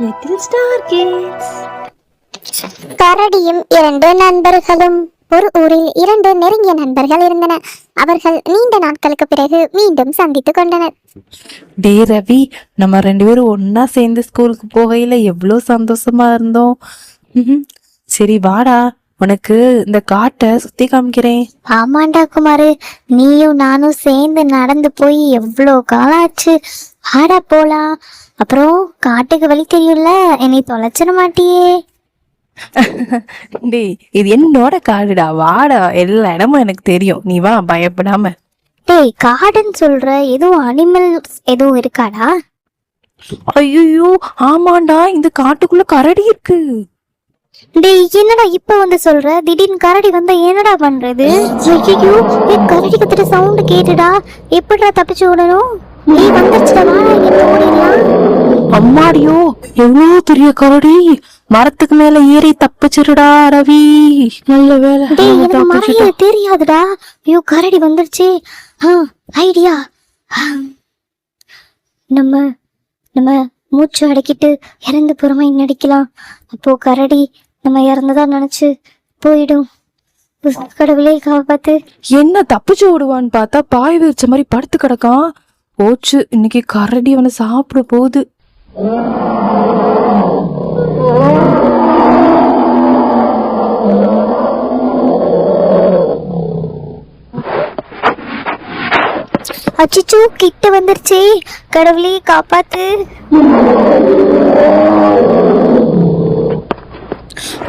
Little star kids. கரடியும் இரண்டு நண்பர்களும். ஒரு ஊரில் இரண்டு நெருங்கிய நண்பர்கள் இருந்தன. அவர்கள் நீண்ட நாட்களுக்கு பிறகு மீண்டும் சந்தித்துக் கொண்டனர். டே ரவி, நம்ம 2 பேரும் ஒன்னா சேர்ந்து ஸ்கூலுக்கு போகையில எவ்வளோ சந்தோஷமா இருந்தோம். சரி வாடா, உனக்கு இந்த காட்டை சுத்தி காமிக்கிறேன். ஆமாண்டா குமாரு, நீயும் நானும் சேர்ந்து நடந்து போய் எவ்வளோ காலம் ஆச்சு. ஆடா போலாம். அப்புறம் காட்டுக்கு வழி தெரியும்ல, என்னை தொலைச்சிட மாட்டியே? டேய், இது என்னோட காடுடா, வாடா, எல்லா இடமும் எனக்கு தெரியும், நீ வா பயப்படாம. டேய், காடுன்னு சொல்ற, எதுவும் அனிமல்ஸ் எதுவும் இருக்காடா? ஐயோ ஆமாண்டா, இந்த காட்டுக்குள்ள கரடி இருக்கு. டேய், என்னடா இப்ப வந்து சொல்ற? திடீர்னு கரடி வந்தா என்னடா பண்றது? ஐயோ, கரடி கத்துற சவுண்ட் கேட்டுடா. எப்படிடா தப்பிச்சு ஓடணும்? நீ வந்துச்சுடா, வாடா, இங்க ஓடிடலாம். அம்மாடியோ, எவ்வளவு பெரிய கரடி! மரத்துக்கு மேல ஏறி தப்பிச்சிருடா ரவி, நல்ல வேலை. டேய், எனக்கு மறைய தெரியாதுடா. ஐயோ, கரடி வந்துருச்சு. ஐடியா, நம்ம நம்ம மூச்சு அடக்கிட்டு இறந்து புறமை நடிக்கலாம். அப்போ கரடி நம்ம இறந்ததா நினைச்சு போயிடும். கடவுளே காப்பாத்து. என்ன தப்பிச்சு ஓடுவான்னு பார்த்தா பாய் விரிச்ச மாதிரி படுத்து கிடக்கான். போச்சு, இன்னைக்கு கரடி அவனை சாப்பிட போகுது. அச்சிச்சோ, கிட்ட வந்துருச்சே. கடவுளே காப்பாத்து.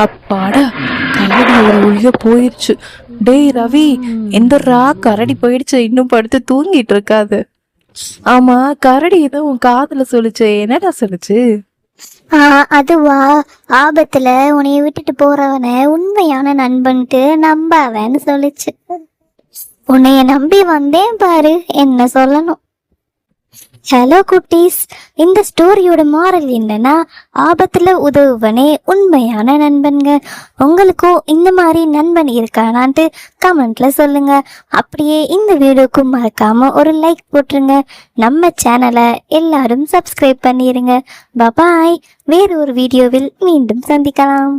அப்பாடா, கரடி ஒரு ஒழிய போயிருச்சு. டேய் ரவி, எந்தரா, கரடி போயிடுச்சு, இன்னும் படுத்து தூங்கிட்டு இருக்காது. ஆமா, கரடி ஏதோ உன் காதுல சொல்லுச்சு, என்னடா சொல்லுச்சு? அதுவா, ஆபத்துல உன்னைய விட்டுட்டு போறவன உண்மையான நண்பன்ட்டு நம்பாவன்னு சொல்லுச்சு. உன்னைய நம்பி வந்தேன் பாரு, என்ன சொல்லணும். ஹலோ குட்டீஸ், இந்த ஸ்டோரியோட மாரல் என்னன்னா, ஆபத்துல உதவுவனே உண்மையான நண்பன்க. உங்களுக்கும் இந்த மாதிரி நண்பன் இருக்கானான்ட்டு கமெண்ட்ல சொல்லுங்க. அப்படியே இந்த வீடியோக்கும் மறக்காம ஒரு லைக் போட்டுருங்க. நம்ம சேனலை எல்லாரும் சப்ஸ்கிரைப் பண்ணிருங்க. பாய், வேறு ஒரு வீடியோவில் மீண்டும் சந்திக்கலாம்.